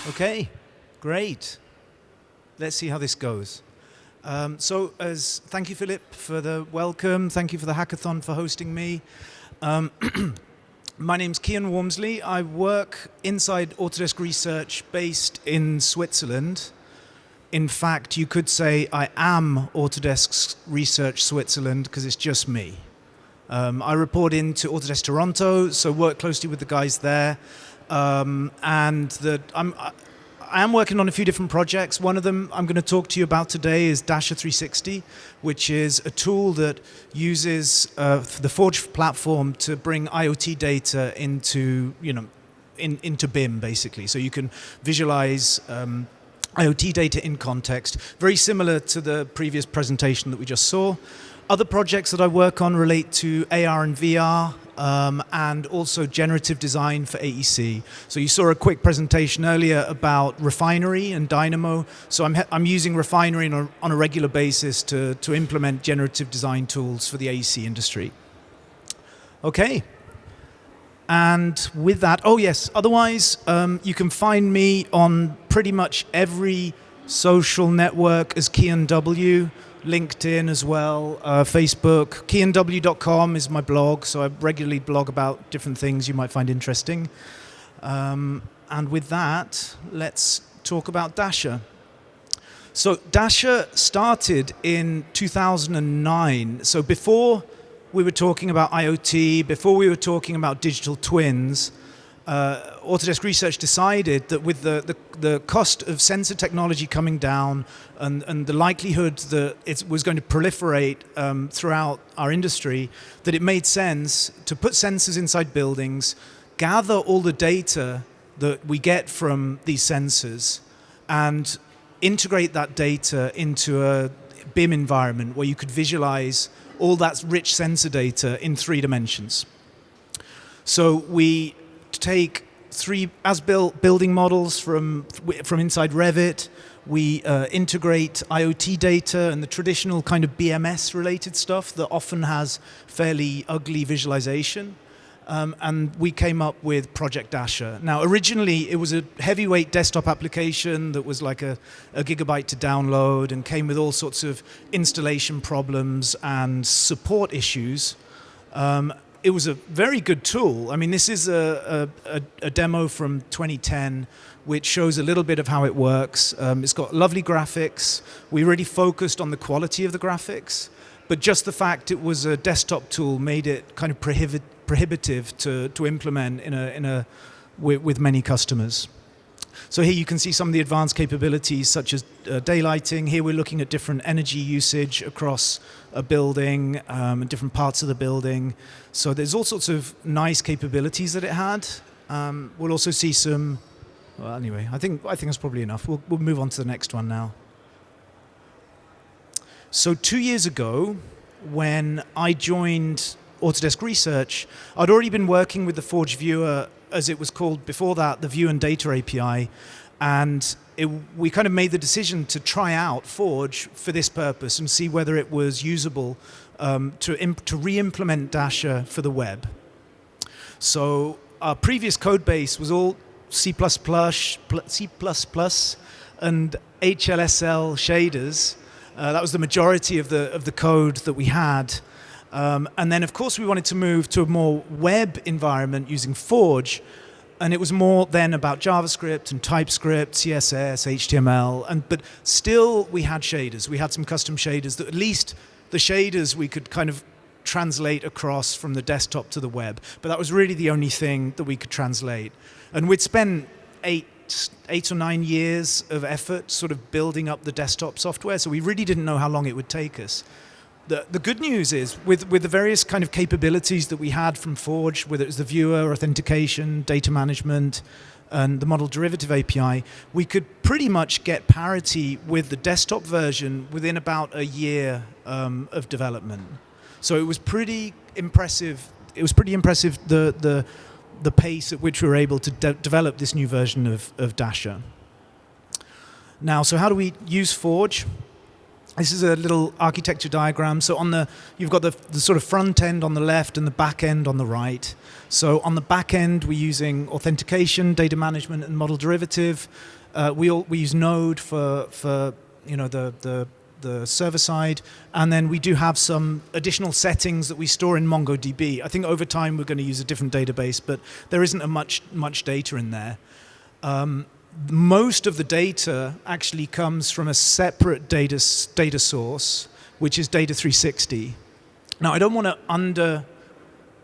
Okay, great. Let's see how this goes. Thank you, Philip, for the welcome. Thank you for the hackathon for hosting me. My name's KEAN WALMSLEY. I work inside Autdoesk Research based in Switzerland. In fact, you could say I am Autodesk Research Switzerland because it's just me. I report into Autodesk Toronto, so work closely with the guys there. I am working on a few different projects. One of them I'm going to talk to you about today is Dasher 360, which is a tool that uses the Forge platform to bring IoT data into BIM, basically. So you can visualize IoT data in context, very similar to the previous presentation that we just saw. Other projects that I work on relate to AR and VR, and also generative design for AEC. So you saw a quick presentation earlier about Refinery and Dynamo. So I'm using Refinery on a regular basis to implement generative design tools for the AEC industry. Okay. And with that, oh yes, otherwise you can find me on pretty much every social network as KEANW. LinkedIn as well, Facebook. KEANW.com is my blog, so I regularly blog about different things you might find interesting. And with that, let's talk about Dasher. So Dasher started in 2009. So before we were talking about IoT, before we were talking about digital twins, Autodesk Research decided that with the cost of sensor technology coming down and the likelihood that it was going to proliferate throughout our industry, that it made sense to put sensors inside buildings, gather all the data that we get from these sensors, and integrate that data into a BIM environment where you could visualize all that rich sensor data in 3 dimensions. So we take 3 as-built building models from inside Revit. We integrate IoT data and the traditional kind of BMS-related stuff that often has fairly ugly visualization. And we came up with Project Dasher. Now, originally, it was a heavyweight desktop application that was like a gigabyte to download and came with all sorts of installation problems and support issues. It was a very good tool. I mean, this is a demo from 2010, which shows a little bit of how it works. It's got lovely graphics. We really focused on the quality of the graphics, but just the fact it was a desktop tool made it kind of prohibitive to implement with many customers. So here you can see some of the advanced capabilities such as daylighting. Here we're looking at different energy usage across a building and different parts of the building. So there's all sorts of nice capabilities that it had. We'll also see some, well, anyway, I think that's probably enough. We'll move on to the next one now. So 2 years ago, when I joined Autodesk Research, I'd already been working with the Forge Viewer, as it was called before that, the View and Data API, and we kind of made the decision to try out Forge for this purpose and see whether it was usable to re-implement Dasher for the web. So our previous code base was all C++, C++, and HLSL shaders. That was the majority of the code that we had. And then, of course, we wanted to move to a more web environment using Forge. And it was more then about JavaScript and TypeScript, CSS, HTML. But still, we had shaders. We had some custom shaders that at least the shaders we could kind of translate across from the desktop to the web. But that was really the only thing that we could translate. And we'd spent eight or 9 years of effort sort of building up the desktop software. So we really didn't know how long it would take us. The good news is, with the various kind of capabilities that we had from Forge, whether it was the viewer, authentication, data management, and the model derivative API, we could pretty much get parity with the desktop version within about a year of development. So it was pretty impressive. It was pretty impressive the pace at which we were able to develop this new version of Dasher. Now, so how do we use Forge? This is a little architecture diagram. So you've got the sort of front end on the left and the back end on the right. So on the back end, we're using authentication, data management, and model derivative. We use Node for the server side, and then we do have some additional settings that we store in MongoDB. I think over time we're going to use a different database, but there isn't much data in there. Most of the data actually comes from a separate data source, which is Data 360. Now, I don't want to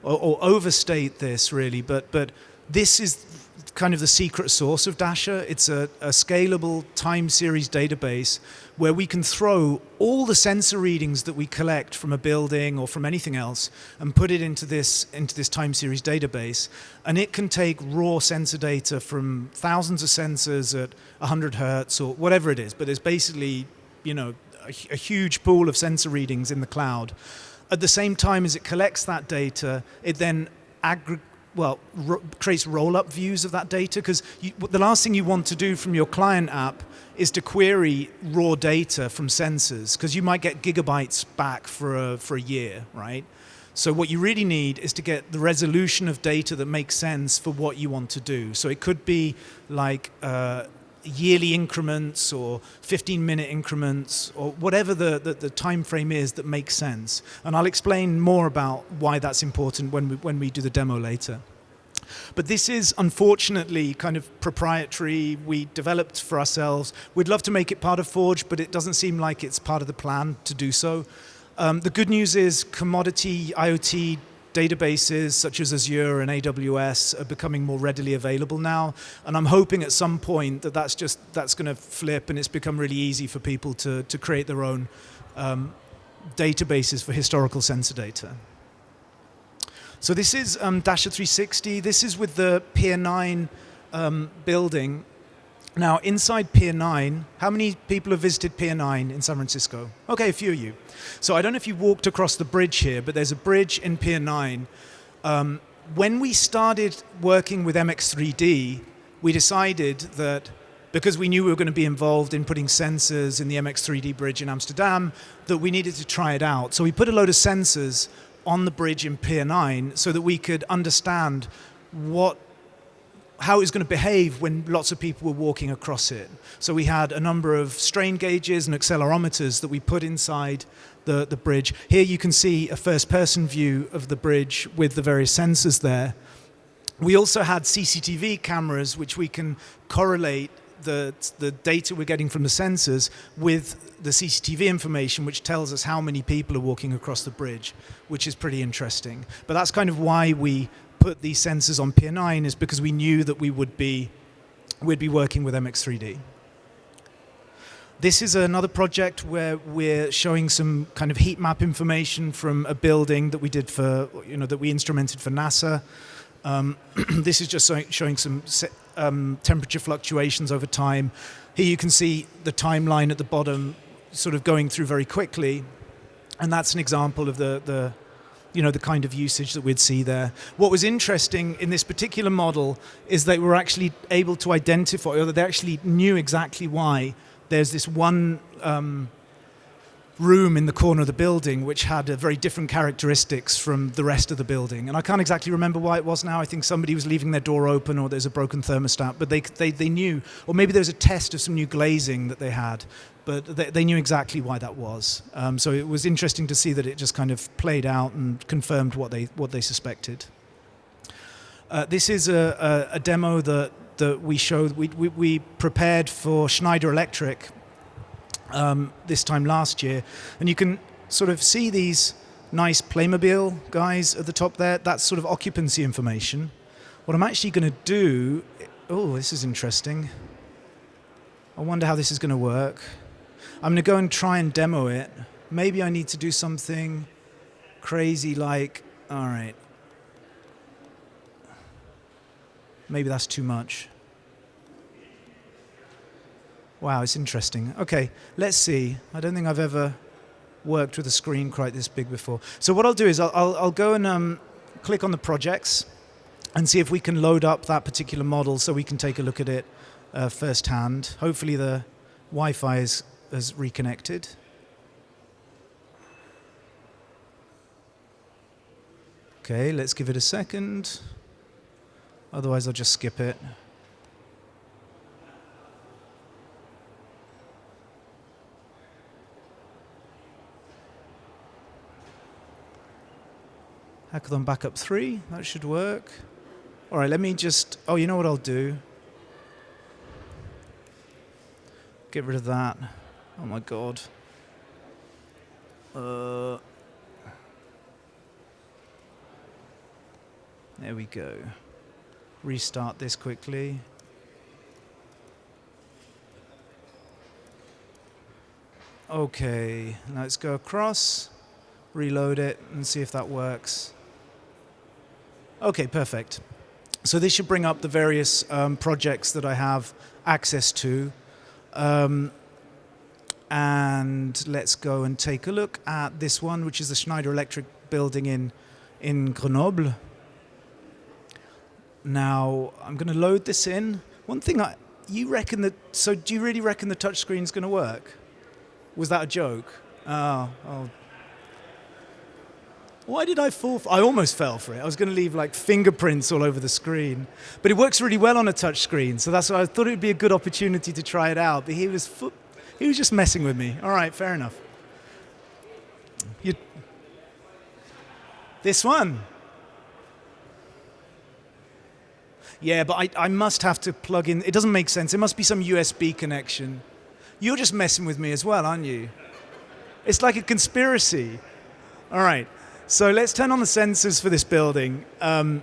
or overstate this really, but this is kind of the secret sauce of Dasher. It's a scalable time series database where we can throw all the sensor readings that we collect from a building or from anything else and put it into this time series database. And it can take raw sensor data from thousands of sensors at 100 hertz or whatever it is. But there's basically, a huge pool of sensor readings in the cloud. At the same time as it collects that data, it then creates roll-up views of that data, because the last thing you want to do from your client app is to query raw data from sensors, because you might get gigabytes back for a year, right? So what you really need is to get the resolution of data that makes sense for what you want to do. So it could be like yearly increments or 15-minute increments or whatever the time frame is that makes sense. And I'll explain more about why that's important when we do the demo later. But this is unfortunately kind of proprietary. We developed for ourselves. We'd love to make it part of Forge, but it doesn't seem like it's part of the plan to do so. The good news is commodity IoT databases such as Azure and AWS are becoming more readily available now, and I'm hoping at some point that's going to flip and it's become really easy for people to create their own databases for historical sensor data. So this is Dasher 360. This is with the Pier 9 building. Now, inside Pier 9, how many people have visited Pier 9 in San Francisco? Okay, a few of you. So I don't know if you walked across the bridge here, but there's a bridge in Pier 9. When we started working with MX3D, we decided that because we knew we were going to be involved in putting sensors in the MX3D bridge in Amsterdam, that we needed to try it out. So we put a load of sensors on the bridge in Pier 9 so that we could understand how it was going to behave when lots of people were walking across it. So we had a number of strain gauges and accelerometers that we put inside the bridge. Here you can see a first-person view of the bridge with the various sensors there. We also had CCTV cameras, which we can correlate the data we're getting from the sensors with the CCTV information, which tells us how many people are walking across the bridge, which is pretty interesting. But that's kind of why we put these sensors on Pier 9, is because we knew that we'd be working with MX3D. This is another project where we're showing some kind of heat map information from a building that we did that we instrumented for NASA. This is just showing some temperature fluctuations over time. Here you can see the timeline at the bottom sort of going through very quickly, and that's an example of the kind of usage that we'd see there. What was interesting in this particular model is they were actually able to identify, or they actually knew exactly why there's this one room in the corner of the building which had very different characteristics from the rest of the building. And I can't exactly remember why it was now. I think somebody was leaving their door open, or there's a broken thermostat, but they knew, or maybe there was a test of some new glazing that they had, but they knew exactly why that was. So it was interesting to see that it just kind of played out and confirmed what they suspected. This is a demo that we showed. We prepared for Schneider Electric this time last year, and you can sort of see these nice Playmobil guys at the top there. That's sort of occupancy information. What I'm actually going to do, this is interesting. I wonder how this is going to work. I'm going to go and try and demo it. Maybe I need to do something crazy like, all right, maybe that's too much. Wow, it's interesting. Okay, let's see. I don't think I've ever worked with a screen quite this big before. So what I'll do is I'll go and click on the projects and see if we can load up that particular model so we can take a look at it firsthand. Hopefully the Wi-Fi is reconnected. Okay, let's give it a second. Otherwise, I'll just skip it. Hackathon backup 3, that should work. All right, let me just, oh, you know what I'll do? Get rid of that. Oh my God. There we go. Restart this quickly. Okay, let's go across, reload it, and see if that works. Okay, perfect. So this should bring up the various projects that I have access to. And let's go and take a look at this one, which is the Schneider Electric building in Grenoble. Now, I'm going to load this in. One thing, you reckon that, so do you really reckon the touchscreen's going to work? Was that a joke? Oh. Why did I fall for it? I almost fell for it. I was going to leave like fingerprints all over the screen. But it works really well on a touch screen, so that's why I thought it would be a good opportunity to try it out. But he was just messing with me. All right, fair enough. This one? Yeah, but I must have to plug in. It doesn't make sense. It must be some USB connection. You're just messing with me as well, aren't you? It's like a conspiracy. All right. So let's turn on the sensors for this building. And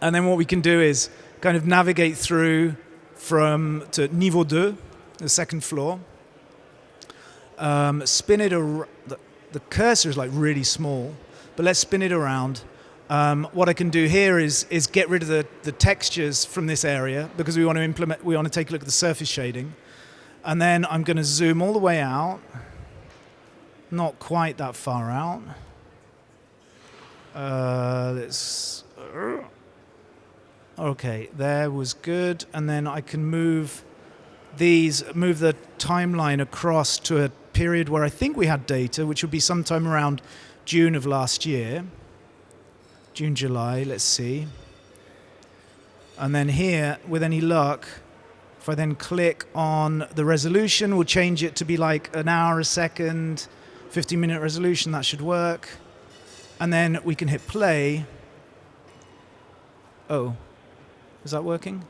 then what we can do is kind of navigate through to Niveau 2, the second floor. Spin it around. The cursor is like really small, but let's spin it around. What I can do here is get rid of the textures from this area because we want to take a look at the surface shading. And then I'm going to zoom all the way out. Not quite that far out. Okay, there was good. And then I can move the timeline across to a period where I think we had data, which would be sometime around June of last year. June, July, let's see. And then here, with any luck, if I then click on the resolution, we'll change it to be like an hour a second, 15-minute resolution, that should work. And then we can hit play. Oh, is that working?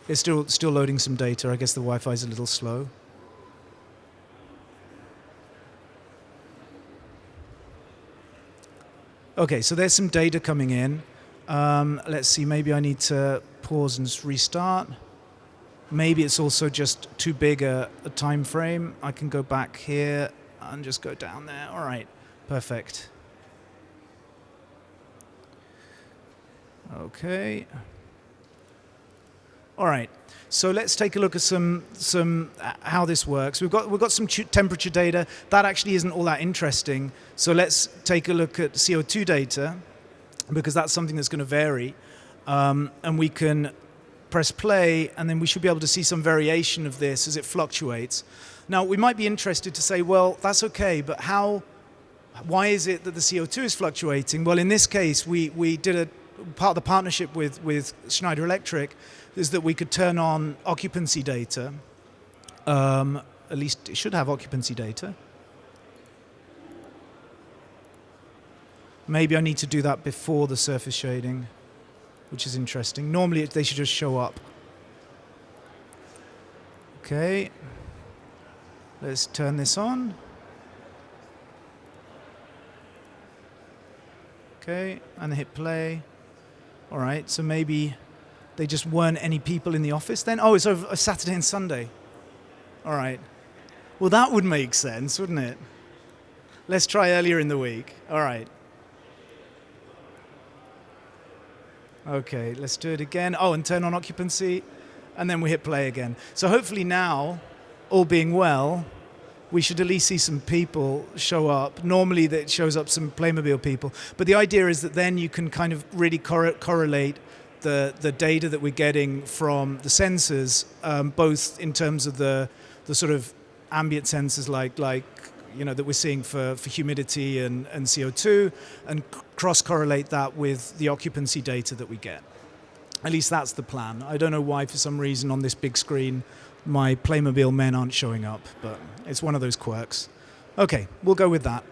It's still loading some data. I guess the Wi-Fi is a little slow. Okay, so there's some data coming in. Let's see, maybe I need to pause and restart. Maybe it's also just too big a time frame. I can go back here and just go down there. All right, perfect. Okay. All right. So let's take a look at some how this works. We've got some temperature data. That actually isn't all that interesting. So let's take a look at CO2 data, because that's something that's going to vary. And we can press play, and then we should be able to see some variation of this as it fluctuates. Now, we might be interested to say, well, that's okay, but why is it that the CO2 is fluctuating? Well, in this case, we did part of the partnership with Schneider Electric is that we could turn on occupancy data. At least it should have occupancy data. Maybe I need to do that before the surface shading, which is interesting. Normally they should just show up. Okay. Let's turn this on. Okay, and hit play. All right, so maybe they just weren't any people in the office then? Oh, it's over a Saturday and Sunday. All right. Well, that would make sense, wouldn't it? Let's try earlier in the week. All right. Okay, let's do it again. Oh, and turn on occupancy, and then we hit play again. So hopefully now, all being well, we should at least see some people show up. Normally that shows up some Playmobil people. But the idea is that then you can kind of really correlate the data that we're getting from the sensors, both in terms of the sort of ambient sensors like that we're seeing for humidity and CO2, and cross-correlate that with the occupancy data that we get. At least that's the plan. I don't know why, for some reason, on this big screen, my Playmobil men aren't showing up, but it's one of those quirks. Okay, we'll go with that.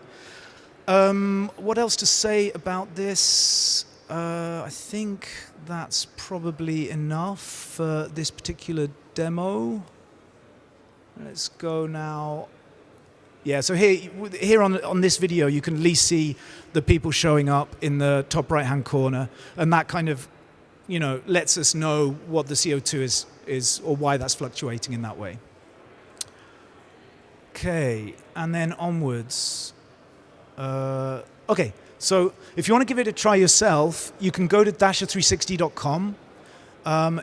What else to say about this? I think that's probably enough for this particular demo. Let's go now. Yeah, so here on this video, you can at least see the people showing up in the top right-hand corner, and that kind of lets us know what the CO2 is or why that's fluctuating in that way. Okay, and then onwards. Okay, so if you want to give it a try yourself, you can go to dasher360.com.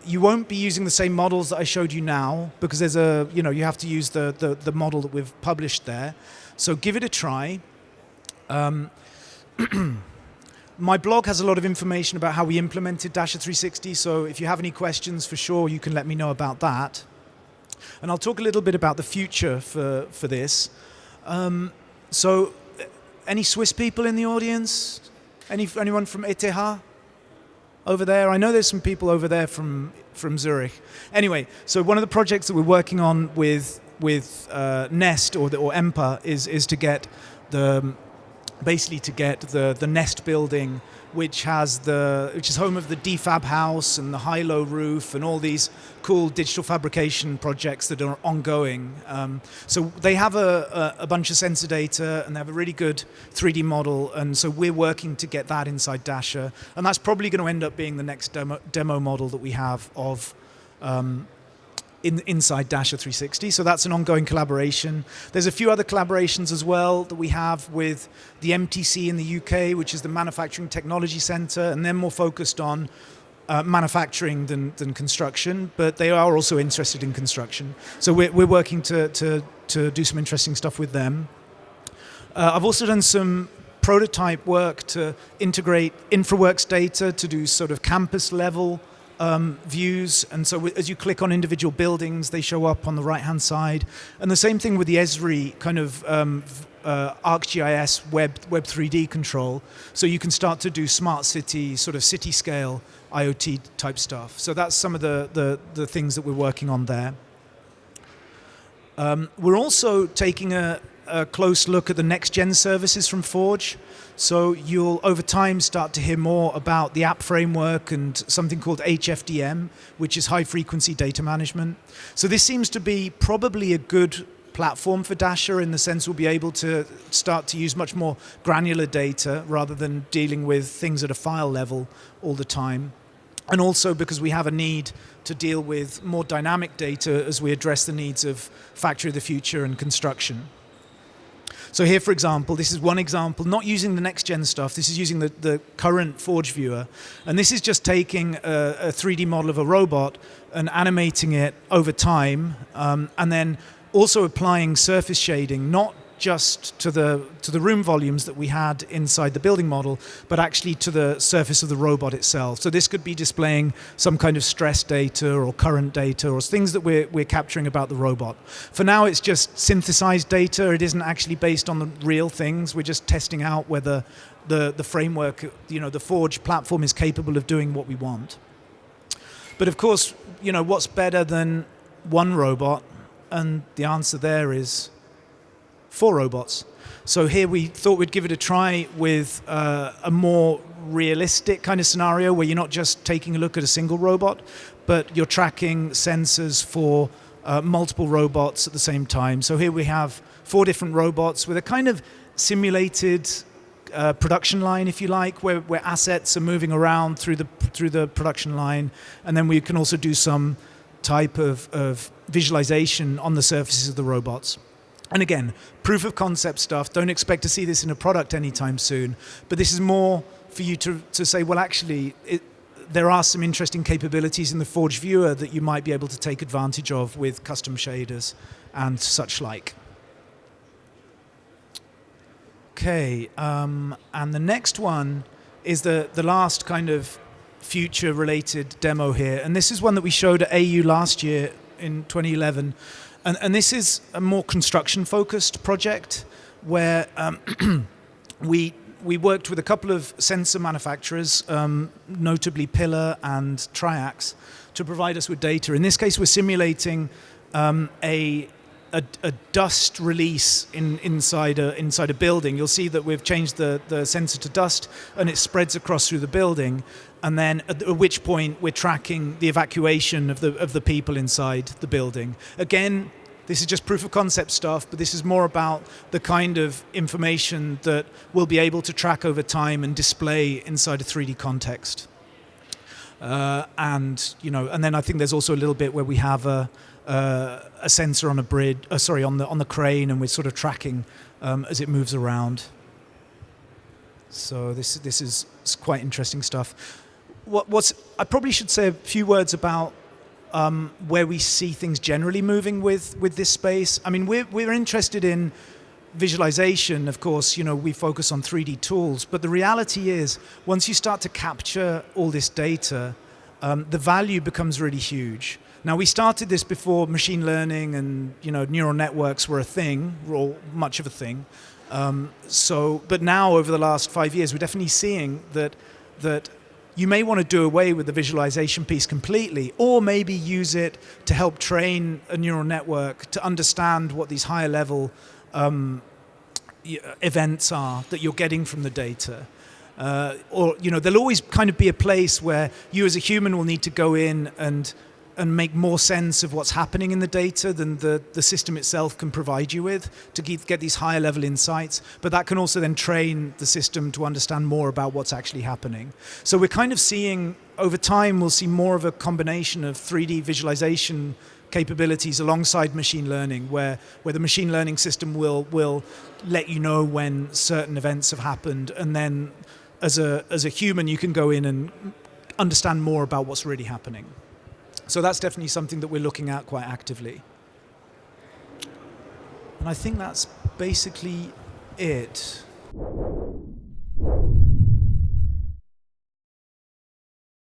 You won't be using the same models that I showed you now, because there's you have to use the model that we've published there. So give it a try. My blog has a lot of information about how we implemented Dasher 360, so if you have any questions, for sure, you can let me know about that. And I'll talk a little bit about the future for this. So, any Swiss people in the audience? Anyone from ETH over there? I know there's some people over there from Zurich. Anyway, so one of the projects that we're working on with Nest or EMPA is to get basically to get the Nest building, which is home of the defab house and the high-low roof and all these cool digital fabrication projects that are ongoing. So they have a bunch of sensor data, and they have a really good 3D model, and so we're working to get that inside Dasher, and that's probably going to end up being the next demo model that we have of inside Dasher 360. So that's an ongoing collaboration. There's a few other collaborations as well that we have with the MTC in the UK, which is the Manufacturing Technology Centre, and they're more focused on manufacturing than construction, but they are also interested in construction. So we're working to do some interesting stuff with them. I've also done some prototype work to integrate InfraWorks data to do sort of campus level views, and so as you click on individual buildings, they show up on the right-hand side. And the same thing with the Esri kind of ArcGIS Web 3D control, so you can start to do smart city, sort of city scale IoT type stuff. So that's some of the things that we're working on there. We're also taking a close look at the next-gen services from Forge. So you'll, over time, start to hear more about the app framework and something called HFDM, which is high-frequency data management. So this seems to be probably a good platform for Dasher, in the sense we'll be able to start to use much more granular data rather than dealing with things at a file level all the time. And also because we have a need to deal with more dynamic data as we address the needs of Factory of the Future and construction. So here, for example, this is one example, not using the next-gen stuff. This is using the current Forge viewer. And this is just taking a 3D model of a robot and animating it over time, and then also applying surface shading, not just to the room volumes that we had inside the building model, but actually to the surface of the robot itself. So this could be displaying some kind of stress data or current data or things that we're capturing about the robot. For now, it's just synthesized data. It isn't actually based on the real things. We're just testing out whether the framework, the Forge platform is capable of doing what we want. But of course, what's better than one robot? And the answer there is 4 robots. So here we thought we'd give it a try with a more realistic kind of scenario where you're not just taking a look at a single robot, but you're tracking sensors for multiple robots at the same time. So here we have 4 different robots with a kind of simulated production line, if you like, where assets are moving around through the production line, and then we can also do some type of visualization on the surfaces of the robots. And again, proof of concept stuff. Don't expect to see this in a product anytime soon. But this is more for you to say, well, actually, there are some interesting capabilities in the Forge viewer that you might be able to take advantage of with custom shaders and such like. Okay, and the next one is the last kind of future-related demo here. And this is one that we showed at AU last year in 2011. And this is a more construction-focused project. where we worked with a couple of sensor manufacturers, notably Pillar and Triax, to provide us with data. In this case, we're simulating a dust release inside a building. You'll see that we've changed the sensor to dust, and it spreads across through the building. And then at which point we're tracking the evacuation of the people inside the building. Again, this is just proof of concept stuff, but this is more about the kind of information that we'll be able to track over time and display inside a 3D context. And then I think there's also a little bit where we have a sensor on a bridge, on the crane, and we're sort of tracking as it moves around. So this is quite interesting stuff. I probably should say a few words about where we see things generally moving with this space. I mean, we're interested in visualization, of course. We focus on 3D tools, but the reality is, once you start to capture all this data, the value becomes really huge. Now, we started this before machine learning and neural networks were a thing, or much of a thing. But now, over the last 5 years, we're definitely seeing that you may want to do away with the visualization piece completely, or maybe use it to help train a neural network to understand what these higher level events are that you're getting from the data. Or there'll always kind of be a place where you as a human will need to go in and make more sense of what's happening in the data than the system itself can provide you with to get these higher level insights. But that can also then train the system to understand more about what's actually happening. So we're kind of seeing, over time, we'll see more of a combination of 3D visualization capabilities alongside machine learning, where the machine learning system will let you know when certain events have happened, and then as a human you can go in and understand more about what's really happening. So that's definitely something that we're looking at quite actively. And I think that's basically it.